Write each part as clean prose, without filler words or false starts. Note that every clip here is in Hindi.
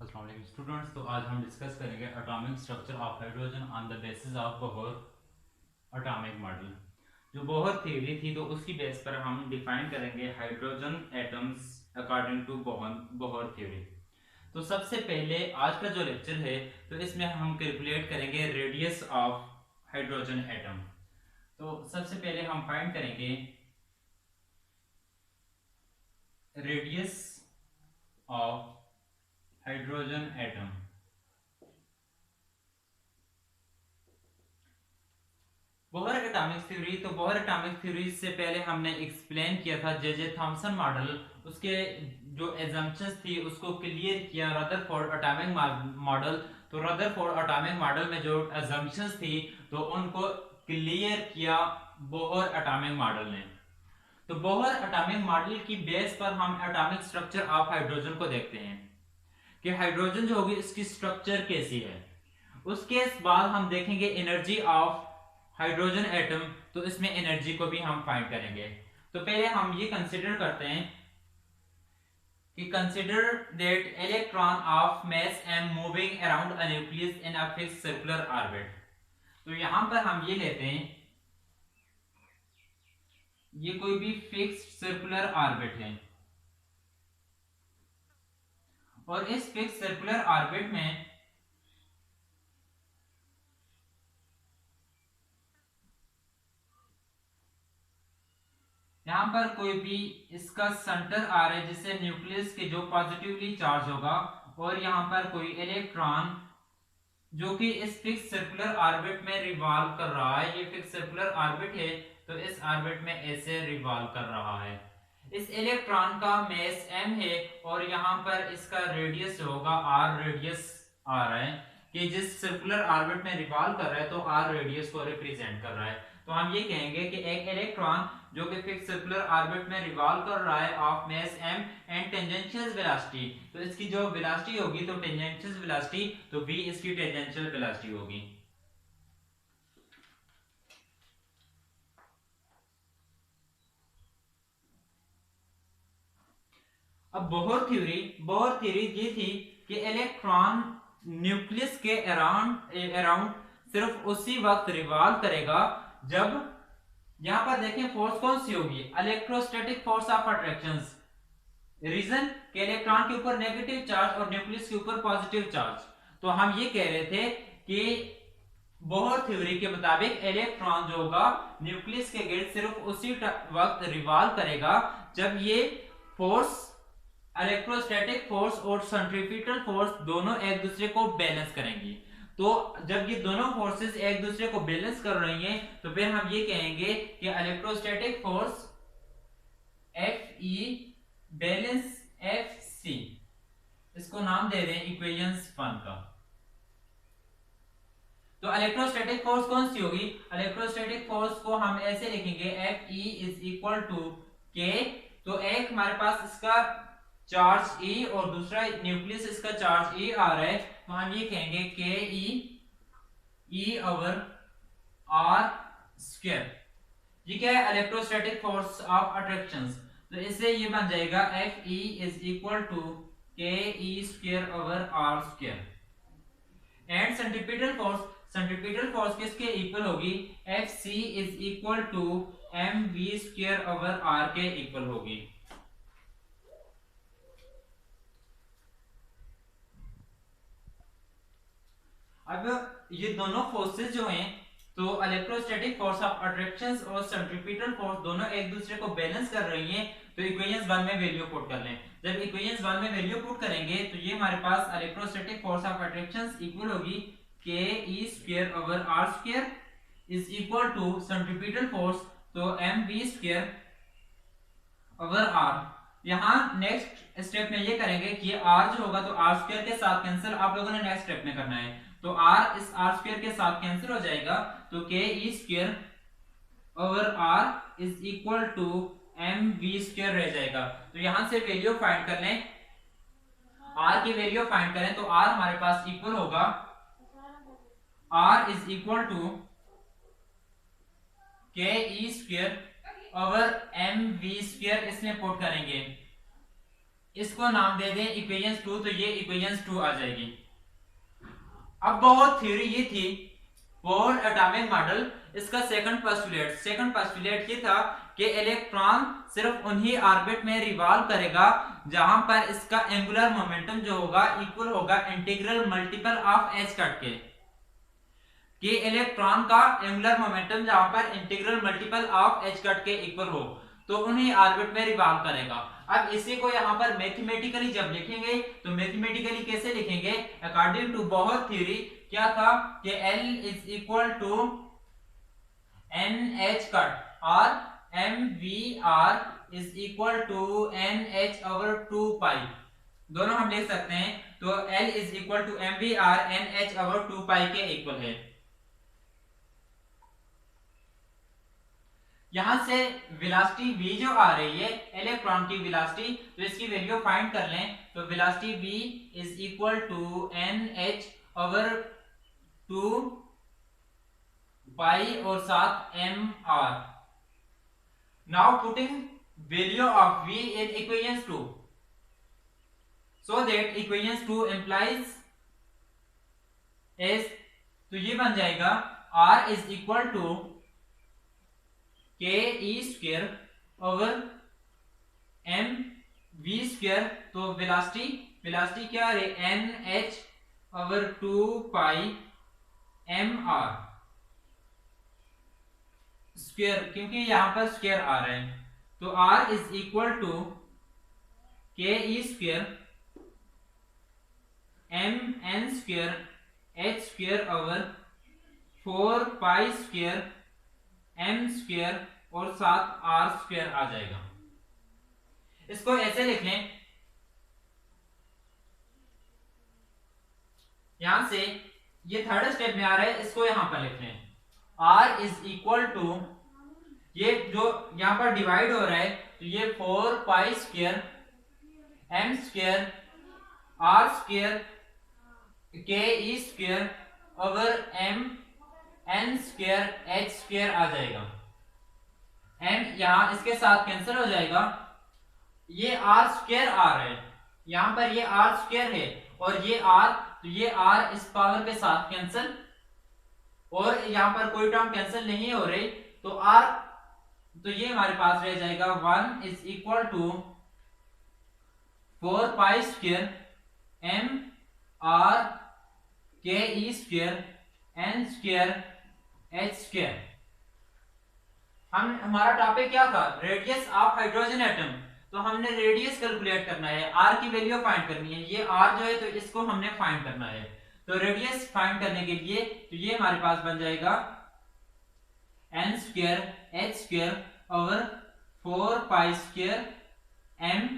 अस्सलाम वालेकुम स्टूडेंट्स। तो आज हम डिस्कस करेंगे atomic structure of hydrogen on the basis of Bohr atomic model. जो बोहर थ्योरी थी तो उसकी बेस पर हम डिफाइन करेंगे hydrogen atoms according to Bohr theory. तो सबसे पहले आज का जो लेक्चर है तो इसमें हम कैलकुलेट करेंगे रेडियस ऑफ हाइड्रोजन एटम। तो सबसे पहले हम फाइंड करेंगे radius of hydrogen atom. Bohr atomic theory, तो बोहर एटॉमिक थ्योरी से पहले हमने एक्सप्लेन किया था जे थॉमसन मॉडल, उसके जो एजम्पशंस थी उसको क्लियर किया रदरफोर्ड एटॉमिक मॉडल। तो रदरफोर्ड एटॉमिक मॉडल में जो एजम्पशंस थी तो उनको क्लियर किया बोहर एटॉमिक मॉडल ने। तो बोहर एटॉमिक मॉडल की बेस पर हम एटॉमिक स्ट्रक्चर ऑफ हाइड्रोजन को देखते हैं कि हाइड्रोजन जो होगी इसकी स्ट्रक्चर कैसी है। उसके बाद हम देखेंगे एनर्जी ऑफ हाइड्रोजन एटम, तो इसमें एनर्जी को भी हम फाइंड करेंगे। तो पहले हम ये कंसीडर करते हैं कि consider that electron of mass m moving around a nucleus in a fixed circular orbit. तो यहां पर हम ये लेते हैं, ये कोई भी फिक्स्ड सर्कुलर ऑर्बिट है और इस फिक्स्ड सर्कुलर ऑर्बिट में यहां पर कोई भी इसका सेंटर आ रहा है जिससे न्यूक्लियस के जो पॉजिटिवली चार्ज होगा, और यहां पर कोई इलेक्ट्रॉन जो कि इस फिक्स सर्कुलर ऑर्बिट में रिवॉल्व कर रहा है। ये फिक्स सर्कुलर ऑर्बिट है तो इस ऑर्बिट में ऐसे रिवॉल्व कर रहा है। इस इलेक्ट्रॉन का मास m है और यहां पर इसका रेडियस होगा r रेडियस आ रहा है कि जिस सर्कुलर ऑर्बिट में रिवॉल्व कर रहा है तो r रेडियस को रिप्रेजेंट कर रहा है। तो हम ये कहेंगे कि एक इलेक्ट्रॉन जो कि फिक्स सर्कुलर ऑर्बिट में रिवॉल्व कर रहा है of mass m and tangential velocity, तो इसकी जो वेलोसिटी होगी तो टेंजेंशियल वेलोसिटी, तो v इसकी टेंजेंशियल वेलोसिटी होगी। अब बोहर थ्योरी ये थी कि इलेक्ट्रॉन न्यूक्लियस के अराउंड अराउंड सिर्फ उसी वक्त रिवॉल्व करेगा जब, यहां पर देखें फोर्स कौन सी होगी, electrostatic force of attraction. Reason के इलेक्ट्रॉन के ऊपर नेगेटिव चार्ज और न्यूक्लियस के ऊपर पॉजिटिव चार्ज। तो हम ये कह रहे थे कि बोहर थ्योरी के मुताबिक इलेक्ट्रॉन जो होगा न्यूक्लियस के गिर्द सिर्फ उसी वक्त रिवॉल्व करेगा जब ये फोर्स इलेक्ट्रोस्टैटिक फोर्स और सेंट्रीफ्यूगल फोर्स दोनों एक दूसरे को बैलेंस करेंगी। तो जब ये दोनों फोर्सेस एक दूसरे को बैलेंस कर रही हैं तो फिर हम ये कहेंगे कि electrostatic force Fe balance Fc, इसको नाम दे दें इक्वेशंस 1 का। तो इलेक्ट्रोस्टैटिक फोर्स कौन सी होगी, इलेक्ट्रोस्टैटिक फोर्स को हम ऐसे लिखेंगे Fe is equal to K। तो एक हमारे पास इसका चार्ज E और दूसरा न्यूक्लियस इसका चार्ज E आ रहा है, तो हम ये कहेंगे Ke E over R square. ये क्या है, इलेक्ट्रोस्टैटिक फोर्स ऑफ अट्रैक्शन। तो इससे ये बन जाएगा Fe is equal to Ke square over R square. And centripetal force किसके इक्वल होगी, Fc is equal to mv square over R के इक्वल होगी। अब ये दोनों फोर्सेस जो हैं, तो इलेक्ट्रोस्टैटिक फोर्स ऑफ अट्रैक्शन और सेंट्रीपिटल फोर्स दोनों एक दूसरे को बैलेंस कर रही हैं। तो इक्वेशंस 1 में वैल्यू पुट कर लें। जब इक्वेशंस 1 में वैल्यू पुट करेंगे तो ये हमारे पास electrostatic force of attraction equal होगी K E square over are square is equal to centripetal force, तो M V square over R. यहाँ नेक्स्ट स्टेप में ये करेंगे कि आर जो होगा तो आर स्क्वायर के साथ कैंसिल आप लोगों ने नेक्स्ट स्टेप में करना है। तो आर इस आर स्क्वायर के साथ कैंसिल हो जाएगा, तो K E square over R is equal to M V square रह जाएगा। तो यहां से वैल्यू फाइंड कर लें, आर की वैल्यू फाइंड करें तो आर हमारे पास इक्वल होगा, R is equal to K E square over M V square, इसमें पुट करेंगे इसको नाम दे दें इक्वेशंस 2, तो ये इक्वेशंस 2 आ जाएगी। अब बहुत थ्योरी ये थी बोर एटॉमिक मॉडल, इसका सेकंड पोस्टुलेट ये था कि इलेक्ट्रॉन सिर्फ उन्हीं ऑर्बिट में रिवॉल्व करेगा जहां पर इसका एंगुलर मोमेंटम जो होगा इक्वल होगा integral multiple of H cut के, कि इलेक्ट्रॉन का एंगुलर मोमेंटम जहां पर integral multiple of H cut के इक्वल हो तो उन्हीं ऑर्बिट में रिवॉल्व करेगा। अब इसी को यहाँ पर मैथमेटिकली जब लिखेंगे तो मैथमेटिकली कैसे लिखेंगे, अकॉर्डिंग टू बोहर थ्योरी क्या था कि L is equal to n h cut और MVR is equal to NH over 2 pi, दोनों हम लिख सकते हैं। तो L is equal to MVR NH over 2 pi के इक्वल है। यहां से वेलोसिटी v जो आ रही है इलेक्ट्रॉन की वेलोसिटी, तो इसकी वैल्यू फाइंड कर लें। तो velocity v is equal to NH over 2 pi और साथ mr। Now putting value of v in equation 2 so that equation 2 implies is, तो ये बन जाएगा r is equal to K E square over M V square. तो वेलोसिटी क्या है N H over 2 pi M R square, क्योंकि यहां पर स्क्वेयर आ रहा है। तो r is equal to K E square M N square H square over 4 pi square m square और साथ r स्क्वेयर आ जाएगा। इसको ऐसे लिख लें, यहां से ये थर्ड स्टेप में आ रहा है, इसको यहां पर लिख लें r इज इक्वल टू, ये जो यहां पर डिवाइड हो रहा है तो ये 4 pi square m square r square K E square over m n square h square आ जाएगा। m यहां इसके साथ कैंसिल हो जाएगा, ये r स्क्वेयर आ रहा है, यहां पर ये r स्क्वेयर है और ये r, तो ये r इस पावर के साथ कैंसिल, और यहां पर कोई टर्म कैंसिल नहीं हो रही, तो r, तो ये हमारे पास रह जाएगा 1 is equal to 4 pi square m r K E square n square h square. हमारा टॉपिक क्या था, रेडियस ऑफ हाइड्रोजन एटम, तो हमने रेडियस कैलकुलेट करना है, r की वैल्यू फाइंड करनी है, ये r जो है तो इसको हमने फाइंड करना है। तो रेडियस फाइंड करने के लिए तो ये हमारे पास बन जाएगा n square h square over 4 pi square m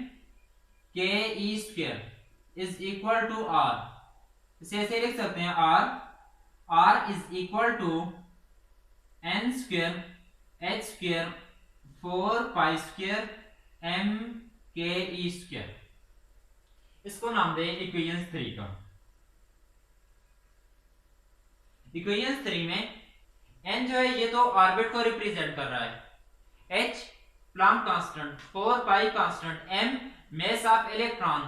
K E square is equal to r। इसे ऐसे लिख सकते हैं r is equal to n square h square 4 pi square m K E square. इसको नाम दें इक्वेशन 3 का। इक्वेशन 3 में n जो है ये तो ऑर्बिट को रिप्रेजेंट कर रहा है, h Planck constant, 4 pi constant, m mass of electron,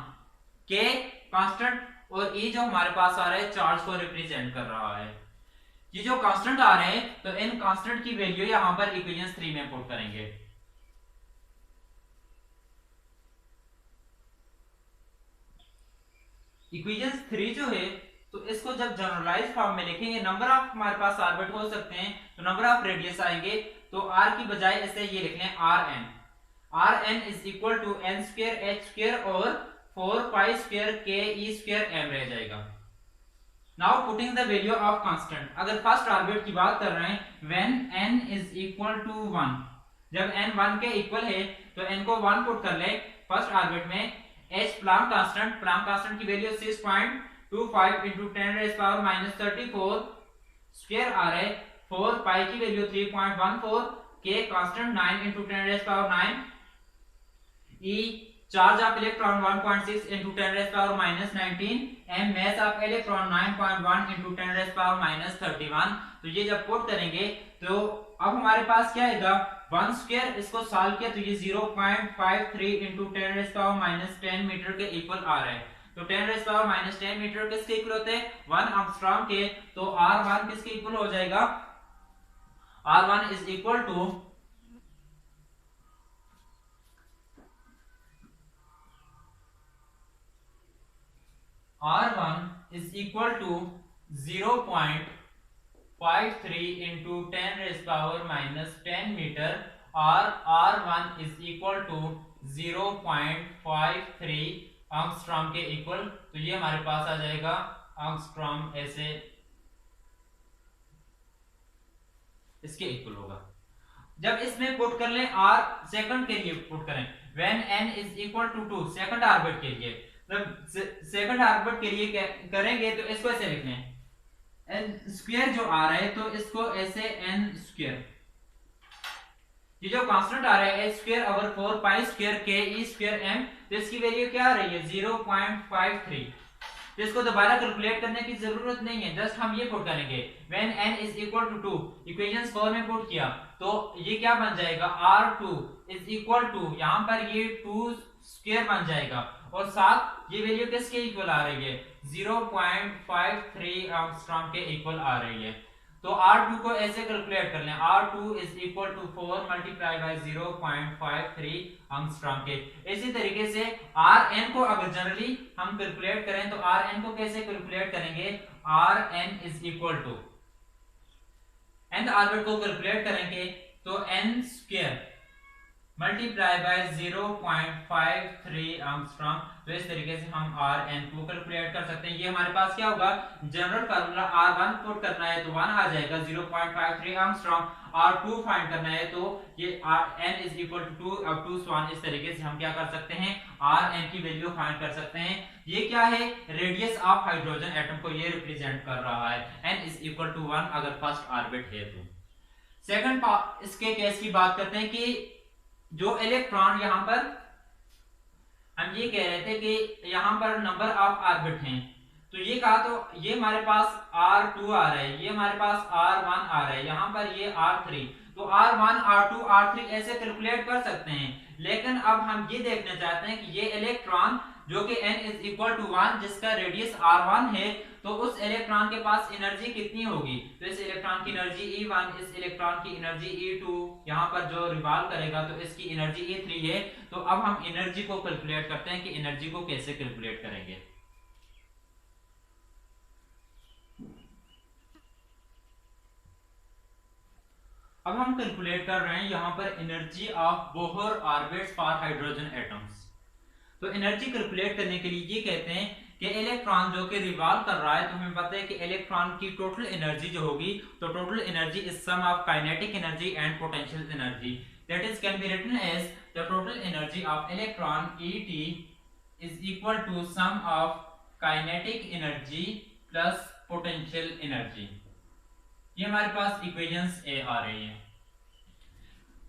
k constant और e जो हमारे पास आ रहा है चार्ज को रिप्रेजेंट कर रहा है। ये जो कांस्टेंट आ रहे हैं तो इन कांस्टेंट की वैल्यू यहां पर इक्वेशन 3 में पुट करेंगे। इक्वेशन 3 जो है तो इसको जब जनरलाइज फॉर्म में लिखेंगे, नंबर ऑफ हमारे पास ऑर्बिट हो सकते हैं तो नंबर ऑफ रेडियस आएंगे, तो r की बजाय ऐसे ये लिख लें rn is equal to n square h square और 4 pi square k e square m रह जाएगा। Now putting the value of constant, अगर फर्स्ट ऑर्बिट की बात कर रहे हैं when n is equal to 1, जब n 1 के इक्वल है तो n को 1 पुट कर ले फर्स्ट ऑर्बिट में, h प्लैंक कांस्टेंट की value 6.25 into 10 raised power minus 34 square आ रहा है, 4 पाई की value 3.14, k constant 9 into 10 raised power 9, e charge of electron 1.6 into 10 raised power minus 19, m mass of electron 9.1 into 10 raised power minus 31। तो ये जब पुट करेंगे तो अब हमारे पास क्या आएगा 1 स्क्वायर इसको सॉल्व किया तो ये 0.53 इंटू 10⁻⁻10 मीटर के इक्वल आ रहा है। तो 10⁻⁻10 मीटर किसके इक्वल होते हैं? 1 एंगस्ट्रॉम के। तो R1 किसके इक्वल हो जाएगा? R1 is equal to R1 is equal to 0.53 into 10⁻⁻10 metre और R1 is equal to 0.53 angstrom के इक्वल। तो ये हमारे पास आ जाएगा एंगस्ट्रॉम ऐसे इसके इक्वल होगा। जब इसमें पुट कर लें R सेकंड के लिए पुट करें when n is equal to 2 second orbit के लिए, जब सेकंड ऑर्बिट के लिए करेंगे तो इसको ऐसे लिखते हैं n स्क्वायर जो आ रहा है तो इसको ऐसे n स्क्वायर, ये जो कांस्टेंट आ रहा है h square over 4 pi square k e square m, तो इसकी वैल्यू क्या आ रही है 0.53। तो इसको दोबारा कैलकुलेट करने की जरूरत नहीं है, जस्ट हम ये पुट करेंगे when n is equal to 2 equation 4 में पुट किया तो ये क्या बन जाएगा R2 इज इक्वल टू यहां पर ये 2 स्क्वायर बन जाएगा और साथ ये वैल्यू किसके इक्वल आ रही है 0.53 एंगस्ट्रॉम के इक्वल आ रही है। तो R2 को ऐसे कैलकुलेट कर लें R2 is equal to 4 multiply by 0.53 angstrom के। इसी तरीके से Rn को अगर जनरली हम कैलकुलेट करें तो Rn को कैसे कैलकुलेट करेंगे Rn is equal to nth orbit को कैलकुलेट करेंगे तो n square multiply by 0.53 angstrom. तो इस तरीके से हम Rn को कैलकुलेट कर सकते हैं। ये हमारे पास क्या होगा जनरल फार्मूला R1 पुट करना है तो 1 आ जाएगा 0.53 एंगस्ट्रॉम, R2 फाइंड करना है तो ये n is equal to 2 up to 1। इस तरीके से हम क्या कर सकते हैं Rn की वैल्यू फाइंड कर सकते हैं। ये क्या है रेडियस ऑफ हाइड्रोजन एटम को ये रिप्रेजेंट कर रहा है n इज इक्वल टू 1 अगर फर्स्ट ऑर्बिट है तो। सेकंड इसके केस की बात करते हैं कि जो इलेक्ट्रॉन यहां पर हम ये कह रहे थे कि यहां पर नंबर ऑफ ऑर्बिट हैं तो ये कहा तो ये हमारे पास R2 आ रहा है, ये हमारे पास R1 आ रहा है, यहां पर ये R3, तो R1 R2 R3 ऐसे कैलकुलेट कर सकते हैं। लेकिन अब हम ये देखना चाहते हैं कि ये इलेक्ट्रॉन जो कि n इज इक्वल टू 1 जिसका रेडियस R1 है तो उस इलेक्ट्रॉन के पास एनर्जी कितनी होगी। तो इस इलेक्ट्रॉन की एनर्जी E1, इस इलेक्ट्रॉन की एनर्जी E2, यहाँ पर जो रिवॉल्व करेगा तो इसकी एनर्जी E3 है। तो अब हम एनर्जी को कैलकुलेट करते हैं कि एनर्जी को कैसे कैलकुलेट करेंगे। अब हम कैलकुलेट कर रहे हैं यहाँ पर energy of Bohr orbits for hydrogen atoms. तो एनर्जी कैलकुलेट करने के लिए ये कहते हैं कि इलेक्ट्रॉन जो कि रिवॉल्व कर रहा है तो हमें पता है कि इलेक्ट्रॉन की टोटल एनर्जी जो होगी तो total energy is sum of kinetic energy and potential energy, that is can be written as the total energy of electron ET is equal to sum of kinetic energy plus potential energy. ये हमारे पास इक्वेशंस ए आ रही है।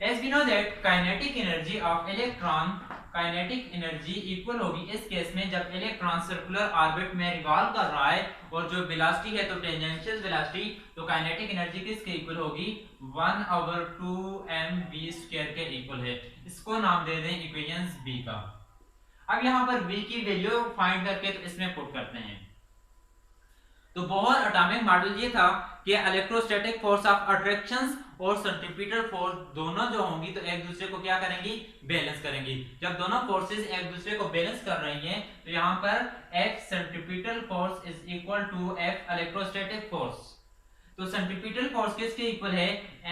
As we know that kinetic energy of electron, kinetic energy equal होगी इस केस में जब इलेक्ट्रॉन सर्कुलर ऑर्बिट में रिवॉल्व कर रहा है और जो वेलोसिटी है तो टेंजेंशियल वेलोसिटी, तो काइनेटिक एनर्जी किसके इक्वल होगी 1/2mv² के इक्वल है। इसको नाम दे दें इक्वेशंस बी का। अब यहाँ पर v की वैल्यू फाइंड करके तो इसमें पुट करते हैं। तो बोहर एटॉमिक मॉडल ये था कि इलेक्ट्रोस्टैटिक फोर्स ऑफ अट्रैक्शन और सेंट्रीपिटल फोर्स दोनों जो होंगी तो एक दूसरे को क्या करेंगी बैलेंस करेंगी। जब दोनों फोर्सेस एक दूसरे को बैलेंस कर रही हैं तो यहाँ पर F centripetal force is equal to F electrostatic force. तो सेंट्रीपिटल फोर्स किसके इक्वल है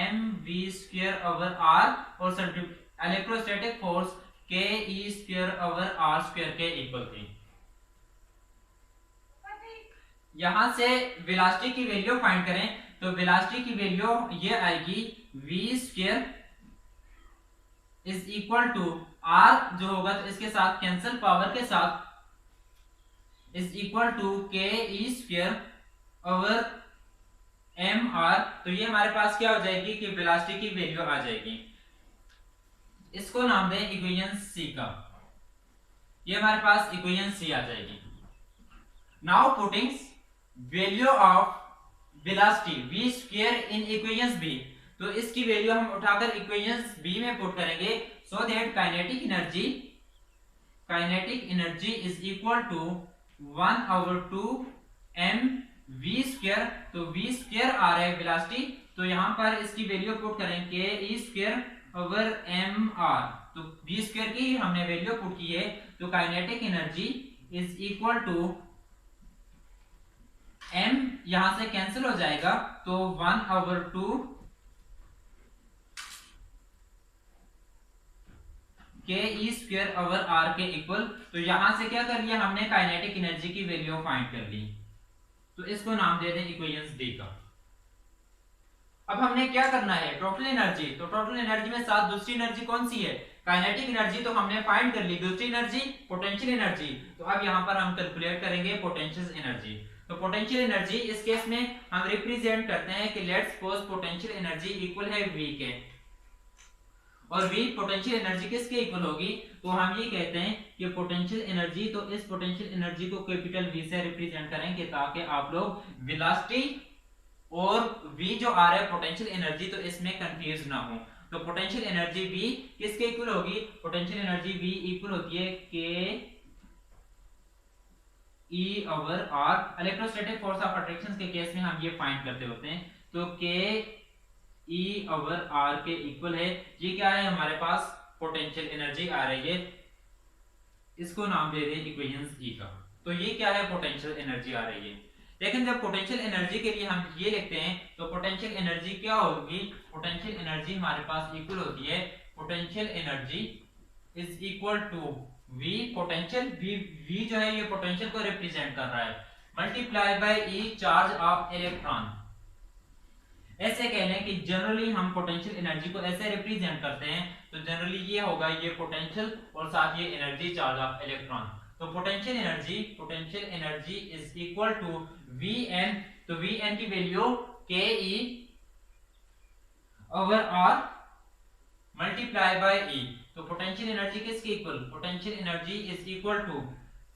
mv²/r और इलेक्ट्रोस्टैटिक फोर्स ke²/r² के इक्वल थी। यहां से वेलोसिटी की वैल्यू फाइंड करें तो वेलोसिटी की वैल्यू ये आएगी v² is equal to r जो होगा तो इसके साथ कैंसिल पावर के साथ इज इक्वल टू ke²/mr। तो ये हमारे पास क्या हो जाएगी कि वेलोसिटी की वैल्यू आ जाएगी। इसको नाम दें इक्वेशन सी का। ये हमारे पास इक्वेशन सी आ जाएगी। Now putting value of velocity v² in equations B. तो तो इसकी वैल्यू हम उठाकर इक्वेशंस बी में पुट करेंगे, so that kinetic energy is equal to 1/2 m v square. तो v स्क्वायर आ रहा है वेलोसिटी, तो यहां पर इसकी वैल्यू पुट करेंगे e square over m r। तो v स्क्वायर की हमने वैल्यू पुट की है, तो kinetic energy is equal to m यहां से कैंसिल हो जाएगा, तो 1/2 के ई स्क्वायर ओवर आर के इक्वल। तो यहां से क्या कर लिया हमने, काइनेटिक एनर्जी की वैल्यू फाइंड कर ली। तो इसको नाम दे दें इक्वेशन डी का। अब हमने क्या करना है, टोटल एनर्जी। तो टोटल एनर्जी में साथ दूसरी एनर्जी कौन सी है, काइनेटिक एनर्जी तो हमने फाइंड कर ली, दूसरी एनर्जी पोटेंशियल एनर्जी। तो अब यहां पर हम कैलकुलेट करेंगे पोटेंशियल एनर्जी। तो पोटेंशियल एनर्जी इस केस में हम रिप्रेजेंट करते हैं कि let's suppose potential energy equal है v के, और v पोटेंशियल एनर्जी किसके इक्वल होगी, तो हम ये कहते हैं कि पोटेंशियल एनर्जी, तो इस पोटेंशियल एनर्जी को कैपिटल V से रिप्रेजेंट करेंगे ताकि आप लोग वेलोसिटी और v जो आ रहा है पोटेंशियल एनर्जी, तो इसमें कंफ्यूज ना हो। तो पोटेंशियल एनर्जी v किसके इक्वल होगी, पोटेंशियल एनर्जी v इक्वल होती है k E over r। Electrostatic force of attraction के केस में हम ये फाइंड करते होते हैं। तो k E ओवर r के इक्वल है, ये क्या है हमारे पास पोटेंशियल एनर्जी आ रही है, इसको नाम दे दें इक्वेशन E का। तो ये क्या है, पोटेंशियल एनर्जी आ रही है। लेकिन जब पोटेंशियल एनर्जी के लिए हम ये लिखते हैं, तो पोटेंशियल एनर्जी क्या होगी, पोटेंशियल एनर्जी हमारे पास इक्वल होती है, potential energy is equal to V potential, V जो है ये पोटेंशियल को रिप्रेजेंट कर रहा है, multiply by E charge of electron. ऐसे कह लें कि जनरली हम पोटेंशियल एनर्जी को ऐसे रिप्रेजेंट करते हैं, तो जनरली ये होगा, ये पोटेंशियल और साथ ये एनर्जी चार्ज ऑफ इलेक्ट्रॉन। तो potential energy is equal to Vn। तो Vn की value ke over r multiply by E। तो पोटेंशियल एनर्जी किसके equal, potential energy is equal to,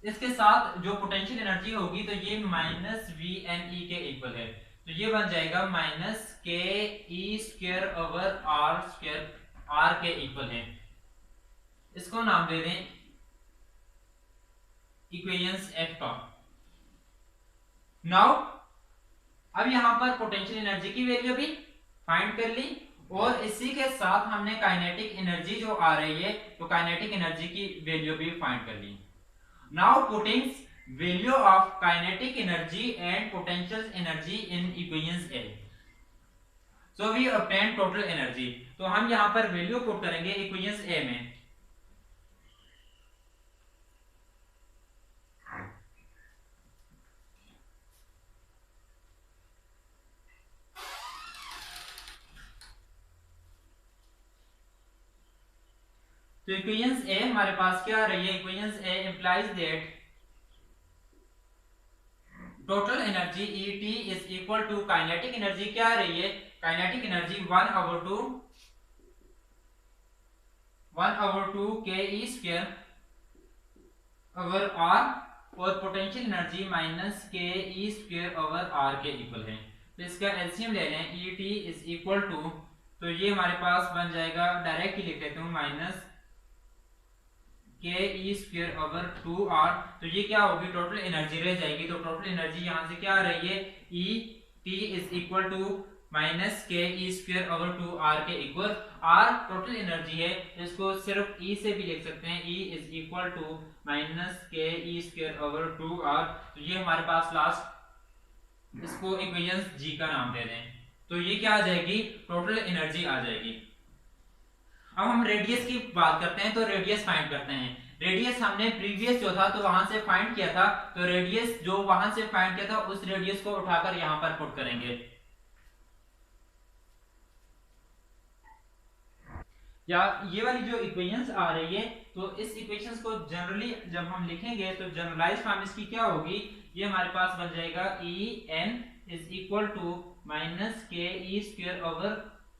इसके साथ जो पोटेंशियल एनर्जी होगी तो ये माइनस Vne के इक्वल है, तो ये बन जाएगा minus k E square over are square, r के इक्वल है। इसको नाम दे दें इक्वेशंस एफ का। नाउ अब यहां पर पोटेंशियल एनर्जी की वैल्यू भी फाइंड कर ली, और इसी के साथ हमने काइनेटिक एनर्जी जो आ रही है, तो काइनेटिक एनर्जी की वैल्यू भी फाइंड कर ली। Now putting value of kinetic energy and potential energy in equations A, so we obtain total energy। तो हम यहां पर वैल्यू पुट करेंगे इक्वेशंस A में। तो इक्वेशंस A हमारे पास क्या आ रही है, equations A implies that total energy Et is equal to, kinetic energy क्या आ रही है, काइनेटिक एनर्जी 1/2 के ई स्क्वायर ओवर आर, और पोटेंशियल एनर्जी माइनस के ई स्क्वायर ओवर आर के इक्वल है। तो इसका एलसीएम ले लें, Et इज इक्वल टू, तो ये हमारे पास बन जाएगा, डायरेक्ट ही लिख लेता हूं, माइनस के ई स्क्वायर ओवर 2r। तो ये क्या होगी, टोटल एनर्जी रह जाएगी। तो टोटल एनर्जी यहां से क्या आ रही है, E T is equal to minus k E square over 2r के इक्वल। r टोटल एनर्जी है, इसको सिर्फ E से भी लिख सकते हैं, E is equal to minus k E square over 2r। तो ये हमारे पास लास्ट, इसको इक्वेशन G का नाम दे दें। तो ये क्या आ जाएगी, टोटल एनर्जी आ जाएगी। अब हम रेडियस की बात करते हैं, तो रेडियस फाइंड करते हैं। रेडियस हमने प्रीवियस जो था तो वहां से फाइंड किया था, तो रेडियस जो वहां से फाइंड किया था उस रेडियस को उठाकर यहां पर पुट करेंगे। या ये वाली जो इक्वेशंस आ रही है, तो इस इक्वेशंस को जनरली जब हम लिखेंगे तो जनरलाइज फॉर्म इसकी क्या होगी, ये हमारे पास बन जाएगा En is equal to minus k E square over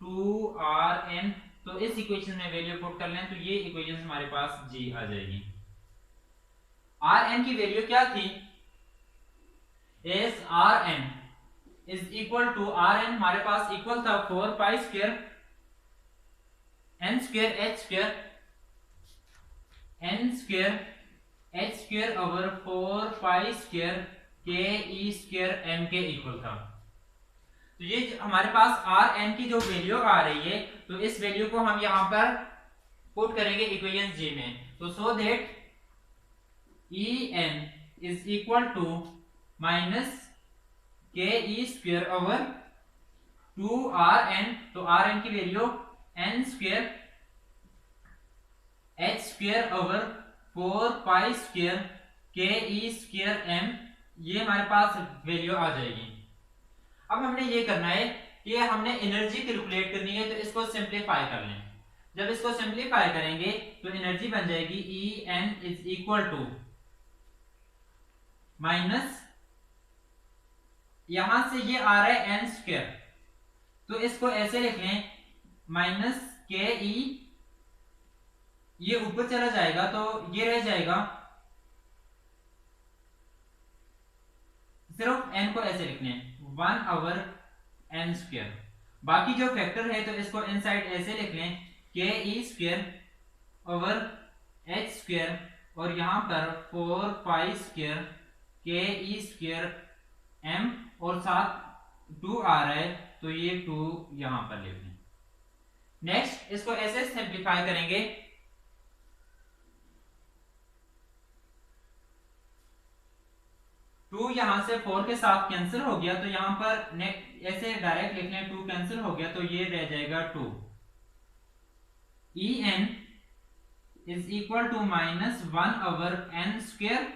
2rn। तो इस इक्वेशन में वैल्यू पुट कर लें, तो ये इक्वेशन हमारे पास G आ जाएगी। Rn की वैल्यू क्या थी, एस Rn is equal to r n हमारे पास इक्वल था 4 pi square n square h square n square h square over 4 pi square k ई स्क्वायर एम के इक्वल था। तो ये हमारे पास आर एन की जो वैल्यू आ रही है, तो इस वैल्यू को हम यहां पर पुट करेंगे इक्वेशन जी में। तो so that e n is equal to minus k E square over 2 r n. तो आर एन की value n square h square over 4 pi square k ई स्क्वायर एम, ये हमारे पास वैल्यू आ जाएगी। अब हमने ये करना है कि हमने एनर्जी कैलकुलेट करनी है, तो इसको सिंप्लीफाई कर लें। जब इसको सिंप्लीफाई करेंगे तो एनर्जी बन जाएगी e n is equal to minus, यहां से ये आ रहा है एन स्क्वायर, तो इसको ऐसे लिख लें माइनस के ई, ये ऊपर चला जाएगा तो ये रह जाएगा, सिर्फ एन को ऐसे लिखने 1 ओवर एन स्क्वायर। बाकी जो फैक्टर है तो इसको इनसाइड ऐसे लिख लें के ई स्क्वायर ओवर एच स्क्वायर, और यहां पर 4 पाई स्क्वायर के ई स्क्वायर एम, और साथ 2 आ रहा है तो ये 2 यहां पर लिख लें। नेक्स्ट इसको ऐसे सिंप्लीफाई करेंगे, टू यहां से 4 के साथ कैंसिल हो गया, तो यहां पर ऐसे डायरेक्ट लिखने 2 कैंसिल हो गया, तो ये रह जाएगा 2। E n is equal to minus 1 over n square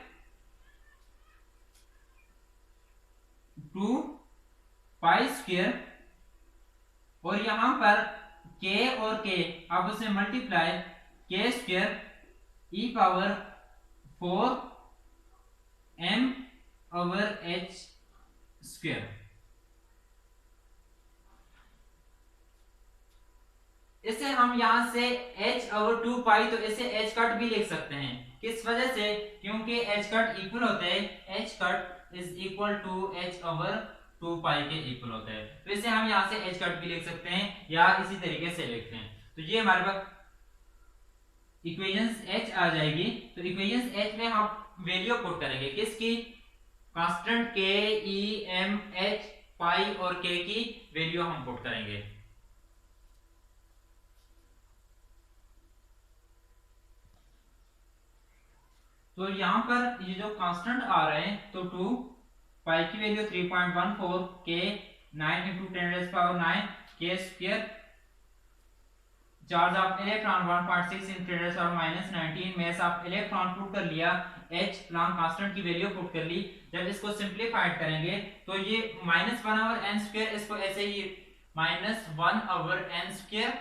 2 pi square, और यहां पर k और k आप उसे multiply k square e power 4 m over h square. इसे हम यहां से h ओवर 2 पाई, तो इसे h कट भी लिख सकते हैं। किस वजह से? क्योंकि h कट इक्वल होता है, h cut is equal to h over 2 pi के इक्वल होता है। तो इसे हम यहां से h कट भी लिख सकते हैं या इसी तरीके से लिखते हैं। तो ये हमारे पास इक्वेशंस h आ जाएगी। तो इक्वेशंस h में हम वैल्यू पुट करेंगे किसकी? Constant k e m h पाई और k की वैल्यू हम पुट करेंगे। तो यहां पर ये जो कांस्टेंट आ रहे हैं, तो 2 पाई की value 3.14 k 9 into 10⁻9 k square, charge of electron 1.6 into 10⁻19 mass of electron put कर लिया, h प्लैंक कांस्टेंट की वैल्यू पुट कर ली। जब इसको सिंप्लीफाइड करेंगे तो ये -1 ओवर n स्क्वायर, इसको ऐसे ही -1 ओवर n स्क्वायर,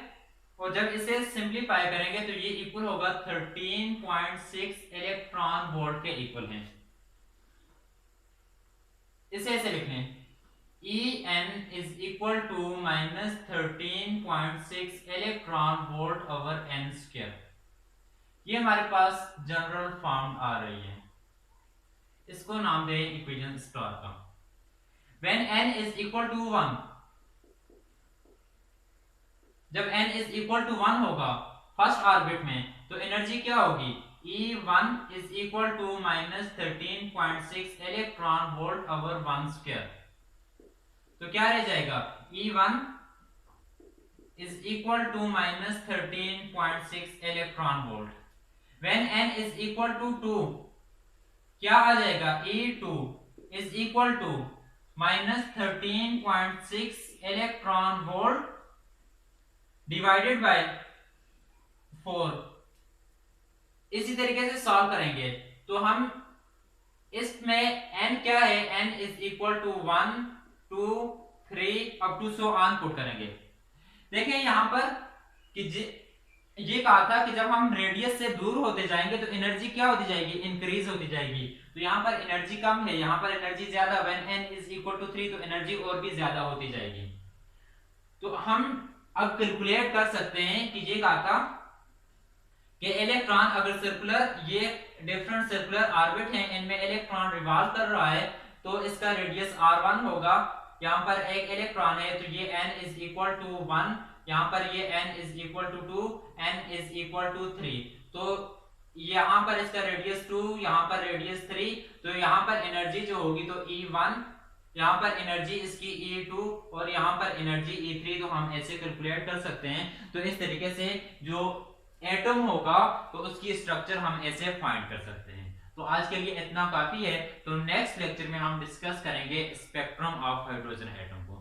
और जब इसे सिंप्लीफाई करेंगे तो ये इक्वल होगा 13.6 इलेक्ट्रॉन वोल्ट के इक्वल है। इसे ऐसे लिख लें En is equal to -13.6 electron volt over n square. ये हमारे पास जनरल फॉर्म आ रही है, इसको नाम दें इक्वेशन स्टार का। When n is equal to 1, जब n is equal to 1 होगा फर्स्ट ऑर्बिट में, तो एनर्जी क्या होगी? E1 is equal to -13.6 electron volt over 1 square. तो क्या रह जाएगा? E1 is equal to -13.6 electron volt. When n is equal to 2, क्या आ जाएगा? E2 is equal to -13.6 electron volt divided by 4। इसी तरीके से सॉल्व करेंगे तो हम इसमें n क्या है? n is equal to 1 2 3 up to so on put करेंगे। देखिए यहां पर कि ये कहा था कि जब हम रेडियस से दूर होते जाएंगे तो एनर्जी क्या होती जाएगी? इंक्रीज होती जाएगी। तो यहाँ पर एनर्जी कम है, यहाँ पर एनर्जी ज्यादा। When n is equal to 3 तो एनर्जी और भी ज्यादा होती जाएगी। तो हम अब कैलकुलेट कर सकते हैं कि ये कहा था कि इलेक्ट्रॉन अगर सर्कुलर, ये डिफरेंट सर्कुलर ऑर्बिट हैं, इनमें इलेक्ट्रॉन रिवॉल्व कर रहा है, तो इसका रेडियस r1 होगा यहाँ पर एक इलेक्ट्रॉन है तो ये n इज इक्वल टू 1, यहाँ पर ये n is equal to 2, n is equal to 3। तो यहाँ पर इसका रेडियस 2, यहाँ पर रेडियस 3, तो यहाँ पर एनर्जी जो होगी तो E1, यहाँ पर एनर्जी इसकी E2 और यहाँ पर एनर्जी E3, तो हम ऐसे कैलकुलेट कर सकते हैं। तो इस तरीके से जो एटम होगा तो उसकी स्ट्रक्चर हम ऐसे फाइंड कर सकते हैं। तो आज के लिए इतना काफी है। तो नेक्स्ट लेक्चर में हम डिस्कस करेंगे स्पेक्ट्रम ऑफ हाइड्रोजन एटम को।